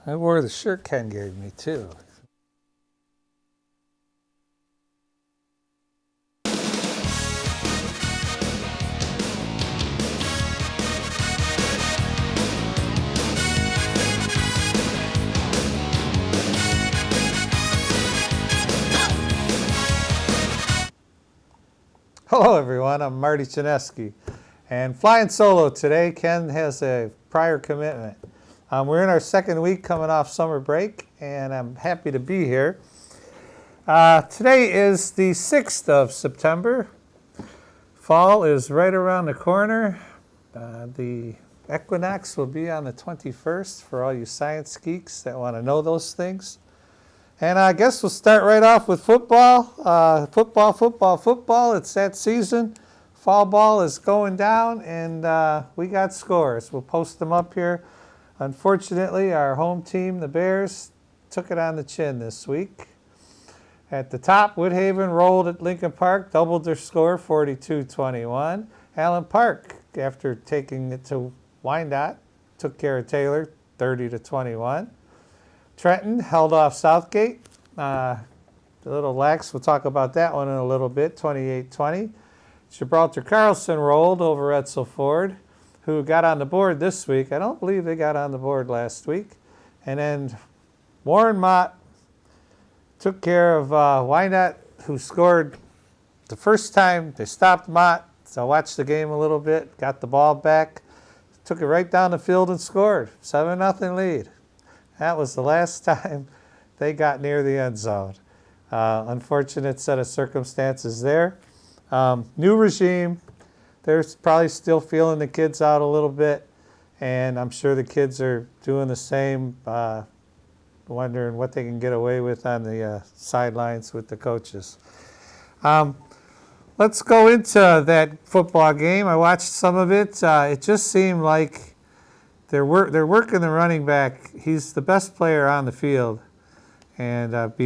I wore the shirt Ken gave me, too. Hello, everyone. I'm Marty Chinesky. And flying solo today. Ken has a prior commitment. We're in our second week coming off summer break, and I'm happy to be here. Today is the 6th of September. Fall is right around the corner. The equinox will be on the 21st for all you science geeks that want to know those things. And I guess we'll start right off with football. Football. It's that season. Fall ball is going down, and we got scores. We'll post them up here. Unfortunately, our home team, the Bears, took it on the chin this week. At the top, Woodhaven rolled at Lincoln Park, doubled their score, 42-21. Allen Park, after taking it to Wyandotte, took care of Taylor, 30-21. Trenton held off Southgate. The little lax, we'll talk about that one in a little bit, 28-20. Gibraltar Carlson rolled over Edsel Ford, who got on the board this week. I don't believe they got on the board last week. And then Warren Mott took care of Wyandotte, who scored the first time. They stopped Mott, so I watched the game a little bit, got the ball back, took it right down the field and scored. 7-0 lead. That was the last time they got near the end zone. Unfortunate set of circumstances there. New regime. They're probably still feeling the kids out a little bit, and I'm sure the kids are doing the same, wondering what they can get away with on the sidelines with the coaches. Let's go into that football game. I watched some of it. It just seemed like they're working the running back. He's the best player on the field. And Matt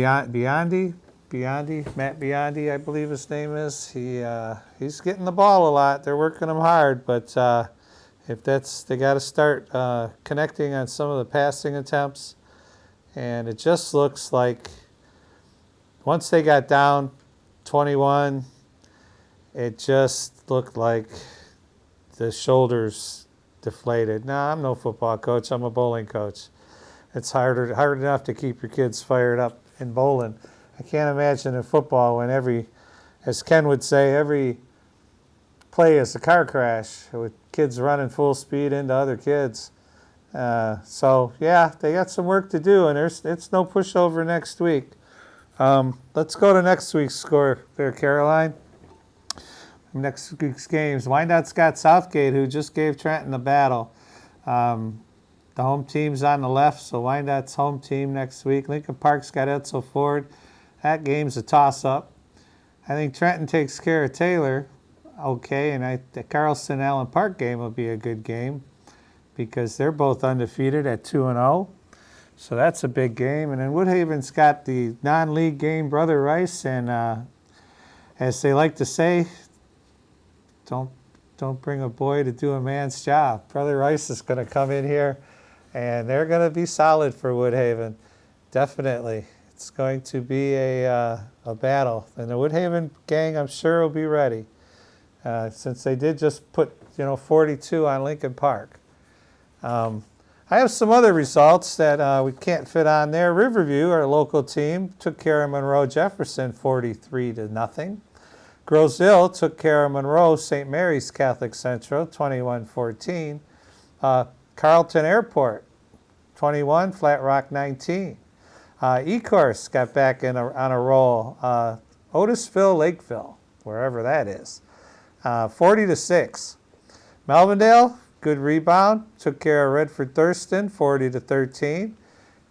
Biondi, I believe his name is. He's getting the ball a lot. They're working him hard, but they got to start connecting on some of the passing attempts. And it just looks like once they got down 21, it just looked like the shoulders deflated. Now, I'm no football coach. I'm a bowling coach. It's hard enough to keep your kids fired up in bowling. I can't imagine in football when as Ken would say, every play is a car crash with kids running full speed into other kids. So, yeah, they got some work to do, and it's no pushover next week. Let's go to next week's score there, Caroline. Next week's games. Wyandotte's got Southgate, who just gave Trenton a battle. The home team's on the left, so Wyandotte's home team next week. Lincoln Park's got Edsel Ford. That game's a toss-up. I think Trenton takes care of Taylor, okay, and the Carlson-Allen Park game will be a good game because they're both undefeated at 2-0. So that's a big game. And then Woodhaven's got the non-league game, Brother Rice, and as they like to say, don't bring a boy to do a man's job. Brother Rice is going to come in here, and they're going to be solid for Woodhaven, definitely. It's going to be a battle. And the Woodhaven gang, I'm sure, will be ready since they did just put 42 on Lincoln Park. I have some other results that we can't fit on there. Riverview, our local team, took care of Monroe Jefferson 43-0. Grosville took care of Monroe St. Mary's Catholic Central 21-14. Carlton Airport 21, Flat Rock 19. Ecorse got back on a roll. Otisville, Lakeville, wherever that is, 40-6. Melvindale, good rebound, took care of Redford Thurston, 40-13.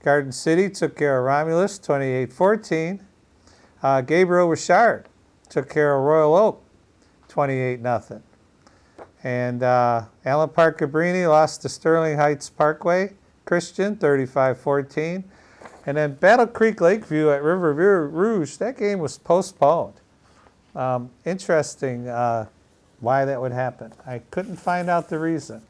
Garden City took care of Romulus, 28-14. Gabriel Richard took care of Royal Oak, 28-0. And Allen Park Cabrini lost to Sterling Heights Parkway Christian, 35-14. And then Battle Creek Lakeview at River Rouge, that game was postponed. Interesting why that would happen. I couldn't find out the reason.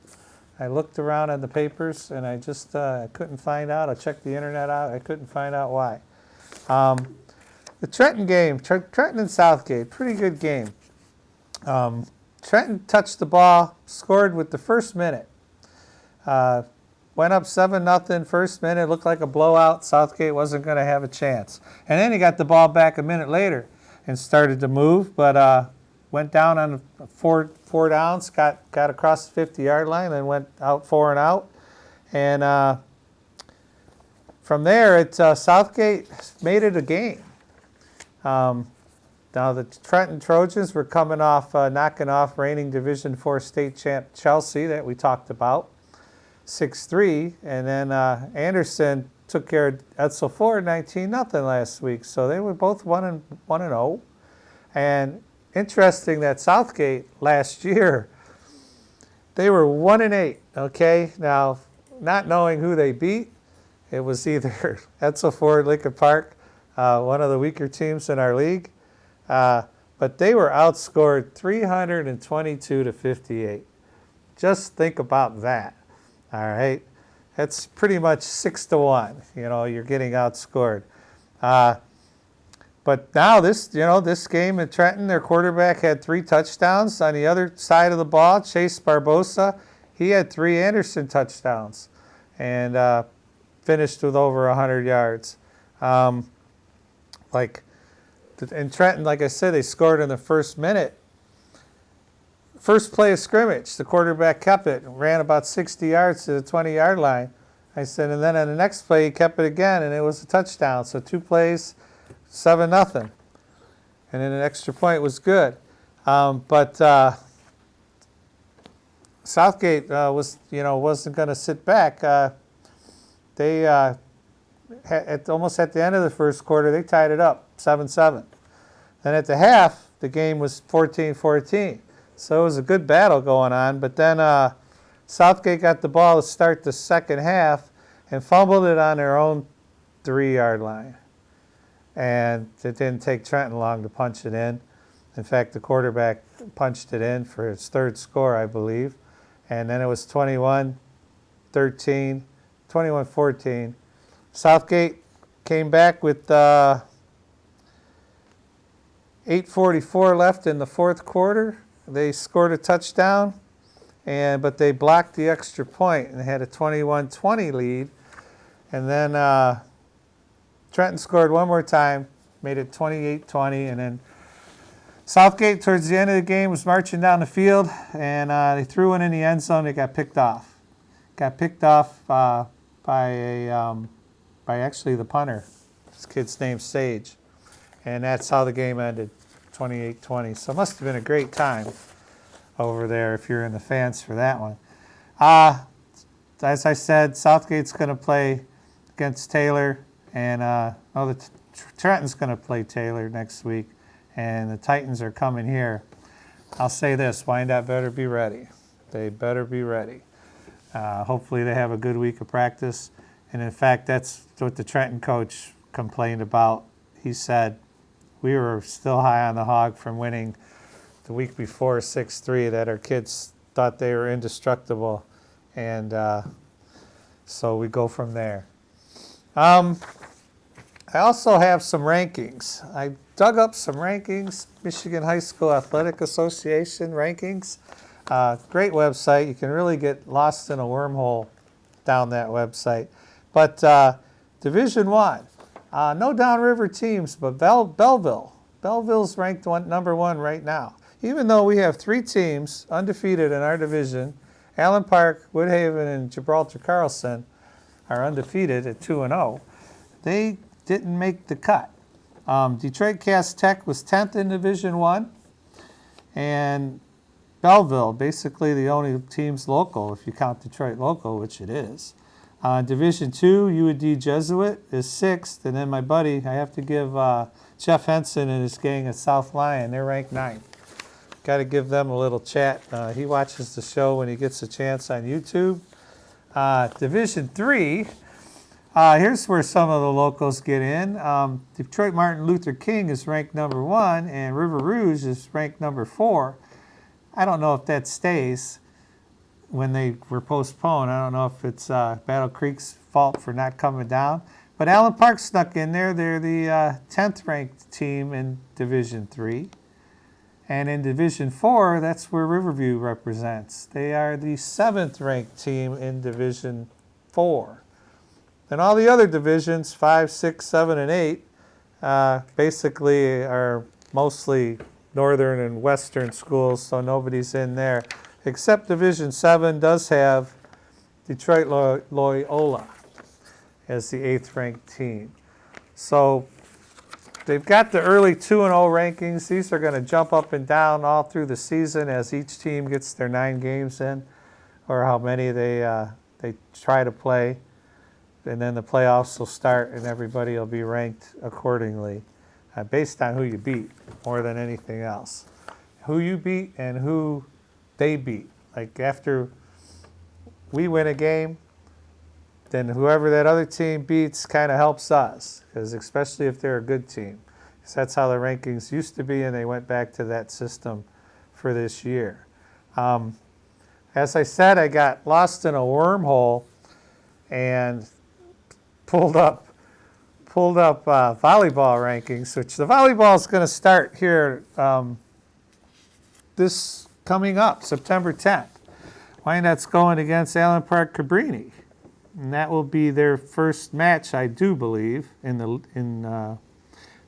I looked around on the papers, and I just I couldn't find out. I checked the internet out. I couldn't find out why. The Trenton game, Trenton and Southgate, pretty good game. Trenton touched the ball, scored with the first minute. Went up 7-0 first minute, looked like a blowout. Southgate wasn't going to have a chance. And then he got the ball back a minute later and started to move, but went down on four downs, got across the 50-yard line, and went out 4 and out. And from there, Southgate made it a game. Now the Trenton Trojans were coming off, knocking off reigning Division IV state champ Chelsea that we talked about, 6-3, and then Anderson took care of Edsel Ford 19-0 last week. So they were both 1-0. And interesting that Southgate last year, they were 1-8. Okay, now not knowing who they beat, it was either Edsel Ford, Lincoln Park, one of the weaker teams in our league, but they were outscored 322-58. Just think about that. All right, that's pretty much 6-1. You know, you're getting outscored. But now this game at Trenton, their quarterback had 3 touchdowns. On the other side of the ball, Chase Barbosa, he had 3 Anderson touchdowns, and finished with over 100 yards. In Trenton, like I said, they scored in the first minute. First play of scrimmage, the quarterback kept it, ran about 60 yards to the 20-yard line. I said, and then on the next play, he kept it again, and it was a touchdown. So 2 plays, 7-0. And then an extra point was good. But Southgate wasn't going to sit back. They almost at the end of the first quarter, they tied it up, 7-7. Then at the half, the game was 14-14. So it was a good battle going on. But then Southgate got the ball to start the second half and fumbled it on their own 3-yard line. And it didn't take Trenton long to punch it in. In fact, the quarterback punched it in for his 3rd score, I believe. And then it was 21-13, 21-14. Southgate came back with 8:44 left in the 4th quarter. They scored a touchdown, but they blocked the extra point and had a 21-20 lead. And then Trenton scored one more time, made it 28-20, and then Southgate, towards the end of the game, was marching down the field, and they threw one in the end zone. They got picked off. Got picked off by actually the punter. This kid's name's Sage. And that's how the game ended, 28-20. So it must have been a great time over there if you're in the fans for that one. As I said, Southgate's going to play against Taylor, and Trenton's going to play Taylor next week, and the Titans are coming here. I'll say this, Wyandotte better be ready. They better be ready. Hopefully they have a good week of practice. And in fact, that's what the Trenton coach complained about. He said, we were still high on the hog from winning the week before 6-3, that our kids thought they were indestructible. And so we go from there. I also have some rankings. I dug up some rankings, Michigan High School Athletic Association rankings. Great website. You can really get lost in a wormhole down that website. But Division I, no downriver teams, but Belleville. Belleville's ranked number 1 right now. Even though we have 3 teams undefeated in our division, Allen Park, Woodhaven, and Gibraltar Carlson are undefeated at 2-0. They didn't make the cut. Detroit Cass Tech was 10th in Division I, and Belleville, basically the only teams local, if you count Detroit local, which it is. Division II, UAD Jesuit is 6th, and then my buddy, I have to give Jeff Henson and his gang at South Lyon, they're ranked 9th. Got to give them a little chat. He watches the show when he gets a chance on YouTube. Division III, here's where some of the locals get in. Detroit Martin Luther King is ranked number 1, and River Rouge is ranked number 4. I don't know if that stays. when they were postponed. I don't know if it's Battle Creek's fault for not coming down. But Allen Park snuck in there. They're the 10th ranked team in Division 3. And in Division 4, that's where Riverview represents. They are the 7th ranked team in Division 4. And all the other divisions, 5, 6, 7, and 8, basically are mostly northern and western schools, so nobody's in there. Except Division 7 does have Detroit Loyola as the 8th ranked team. So they've got the early 2-0 rankings. These are going to jump up and down all through the season as each team gets their 9 games in, or how many they try to play. And then the playoffs will start and everybody will be ranked accordingly based on who you beat more than anything else. Who you beat and who they beat. Like after we win a game, then whoever that other team beats kind of helps us, because especially if they're a good team. Because that's how the rankings used to be, and they went back to that system for this year. As I said, I got lost in a wormhole and pulled up volleyball rankings, which the volleyball is going to start here this coming up, September 10th. Wyandotte's going against Allen Park Cabrini, and that will be their first match, I do believe. Then the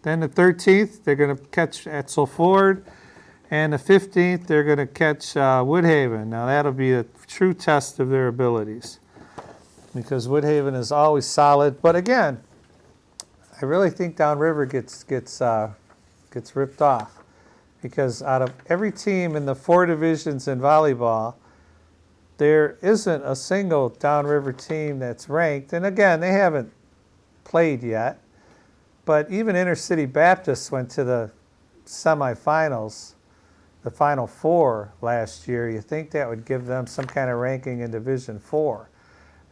13th, they're going to catch Etzel Ford, and the 15th, they're going to catch Woodhaven. Now that'll be a true test of their abilities, because Woodhaven is always solid. But again, I really think Downriver gets ripped off, because out of every team in the 4 divisions in volleyball, there isn't a single Downriver team that's ranked. And again, they haven't played yet. But even Intercity Baptist went to the semifinals, the Final Four last year. You think that would give them some kind of ranking in Division 4,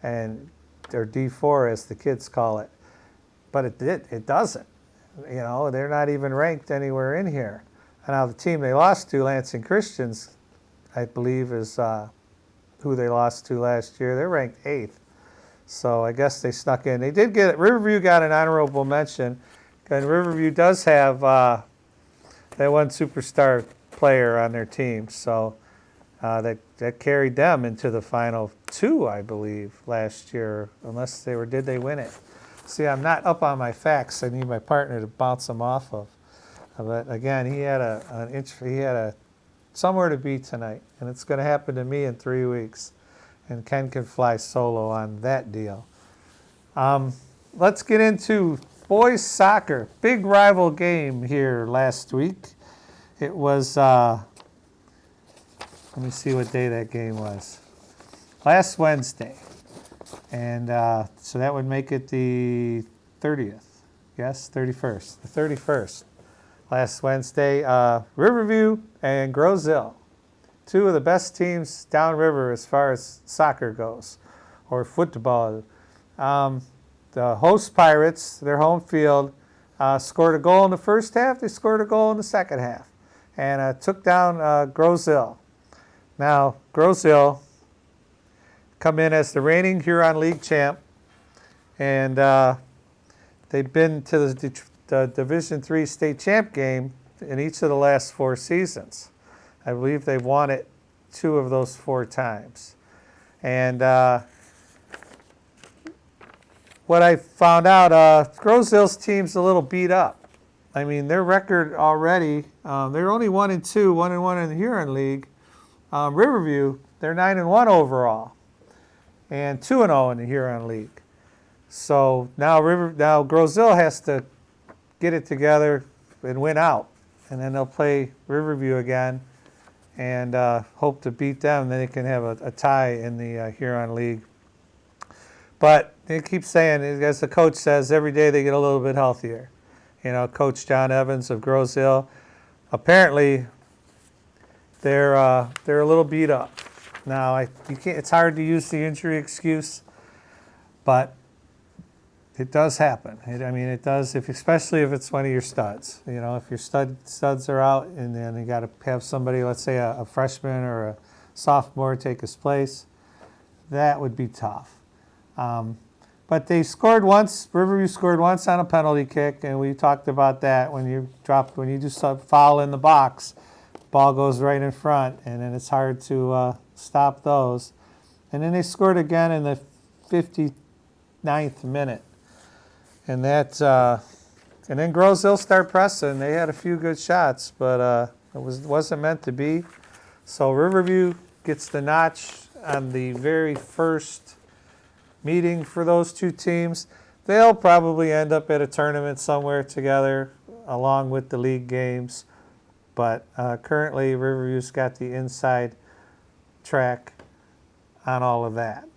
and or D4 as the kids call it. But it doesn't. You know, they're not even ranked anywhere in here. And now the team they lost to, Lansing Christians, I believe is who they lost to last year. They're ranked 8th. So I guess they snuck in. They did get, Riverview got an honorable mention. And Riverview does have that one superstar player on their team. So that carried them into the Final 2, I believe, last year. Unless they were, did they win it? See, I'm not up on my facts. I need my partner to bounce them off of. But again, he had a somewhere to be tonight, and it's going to happen to me in 3 weeks. And Ken can fly solo on that deal. Let's get into boys soccer. Big rival game here last week. It was, let me see what day that game was. Last Wednesday. And so that would make it the 30th. Yes, 31st. The 31st. Last Wednesday, Riverview and Grosville, 2 of the best teams downriver as far as soccer goes, or football. The host Pirates, their home field, scored a goal in the first half. They scored a goal in the second half, and took down Grosville. Now, Grosville come in as the reigning Huron League champ, and they've been to the Division III state champ game in each of the last 4 seasons. I believe they've won it 2 of those 4 times. And what I found out, Grosville's team's a little beat up. I mean, their record already, they're only 1-2, 1-1 in the Huron League. Riverview, they're 9-1 overall, and 2-0 in the Huron League. So now Grosville has to get it together and win out, and then they'll play Riverview again and hope to beat them. Then they can have a tie in the Huron League. But they keep saying, as the coach says, every day they get a little bit healthier. You know, Coach John Evans of Grosville, apparently they're a little beat up. Now, it's hard to use the injury excuse, but it does happen. It does, especially if it's one of your studs. You know, if your studs are out, and then you got to have somebody, let's say a freshman or a sophomore take his place. That would be tough. But they scored once. Riverview scored once on a penalty kick, and we talked about that. When you do some foul in the box, ball goes right in front, and then it's hard to stop those. And then they scored again in the 59th minute, and and then Groseville start pressing. They had a few good shots, but it wasn't meant to be. So Riverview gets the notch on the very first meeting for those two teams. They'll probably end up at a tournament somewhere together along with the league games. But currently Riverview's got the inside track on all of that.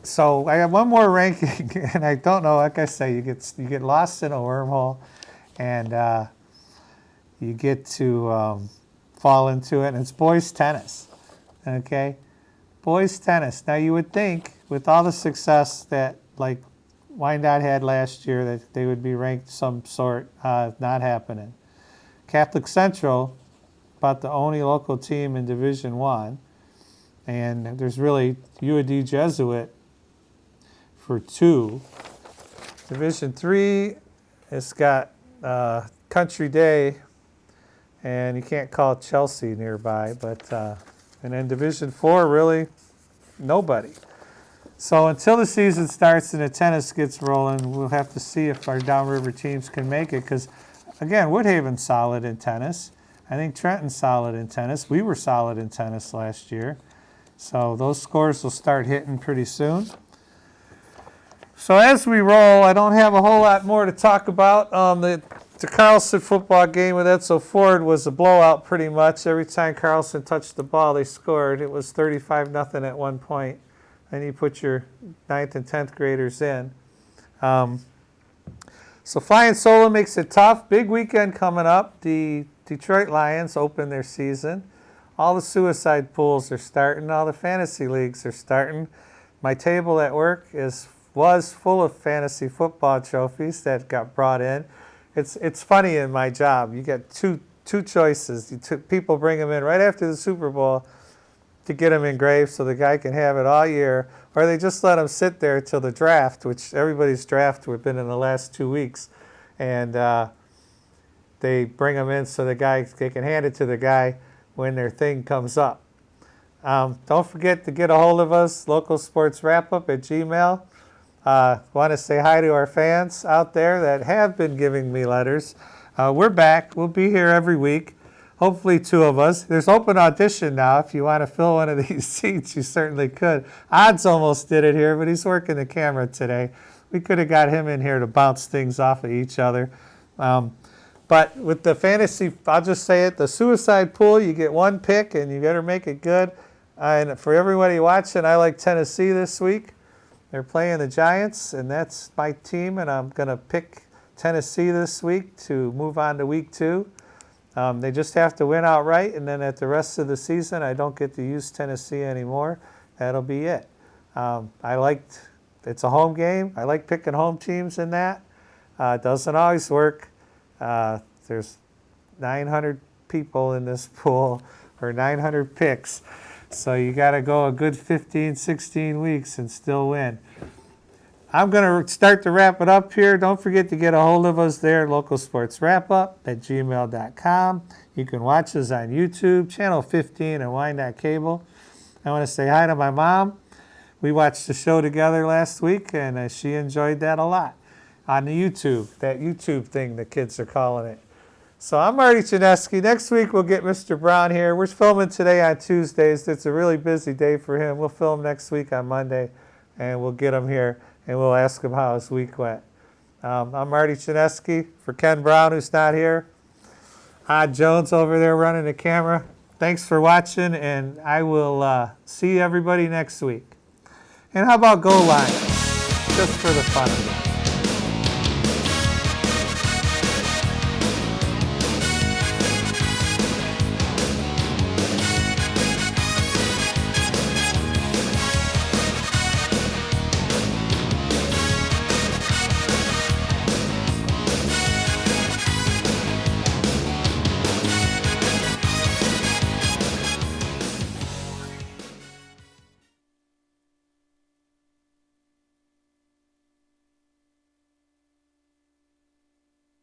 So I have one more ranking, and I don't know, like I say, you get lost in a wormhole, and you get to fall into it, and it's boys tennis, okay? Boys tennis. Now you would think with all the success that like Wyandotte had last year that they would be ranked some sort, not happening. Catholic Central, about the only local team in Division I, and there's really UAD Jesuit for 2. Division III, it's got Country Day, and you can't call it Chelsea nearby, but and then Division IV, really nobody. So until the season starts and the tennis gets rolling, we'll have to see if our downriver teams can make it, because again, Woodhaven's solid in tennis. I think Trenton's solid in tennis. We were solid in tennis last year. So those scores will start hitting pretty soon. So as we roll, I don't have a whole lot more to talk about. The Carlson football game with Edsel Ford was a blowout pretty much. Every time Carlson touched the ball, they scored. It was 35-0 at one point. And you put your 9th and 10th graders in. So Flying Solo makes it tough. Big weekend coming up. The Detroit Lions open their season. All the suicide pools are starting. All the fantasy leagues are starting. My table at work was full of fantasy football trophies that got brought in. It's funny in my job. You get two choices. People bring them in right after the Super Bowl to get them engraved so the guy can have it all year, or they just let them sit there till the draft, which everybody's draft would have been in the last 2 weeks, and they bring them in so they can hand it to the guy when their thing comes up. Don't forget to get a hold of us, localsportswrapup@gmail.com. Want to say hi to our fans out there that have been giving me letters. We're back. We'll be here every week. Hopefully 2 of us. There's open audition now. If you want to fill one of these seats, you certainly could. Odds almost did it here, but he's working the camera today. We could have got him in here to bounce things off of each other. But with the fantasy, I'll just say it, the suicide pool, you get 1 pick, and you better make it good. And for everybody watching, I like Tennessee this week. They're playing the Giants, and that's my team, and I'm going to pick Tennessee this week to move on to week 2. They just have to win outright, and then at the rest of the season, I don't get to use Tennessee anymore. That'll be it. It's a home game. I like picking home teams in that. It doesn't always work. There's 900 people in this pool, or 900 picks. So you got to go a good 15, 16 weeks and still win. I'm going to start to wrap it up here. Don't forget to get a hold of us there, localsportswrapup@gmail.com. You can watch us on YouTube, Channel 15 and Wyandotte Cable. I want to say hi to my mom. We watched the show together last week, and she enjoyed that a lot on the YouTube, that YouTube thing the kids are calling it. So I'm Marty Chinesky. Next week we'll get Mr. Brown here. We're filming today on Tuesdays. It's a really busy day for him. We'll film next week on Monday, and we'll get him here, and we'll ask him how his week went. I'm Marty Chinesky for Ken Brown, who's not here. Odd Jones over there running the camera. Thanks for watching, and I will see everybody next week. And how about Go Lions, just for the fun of it.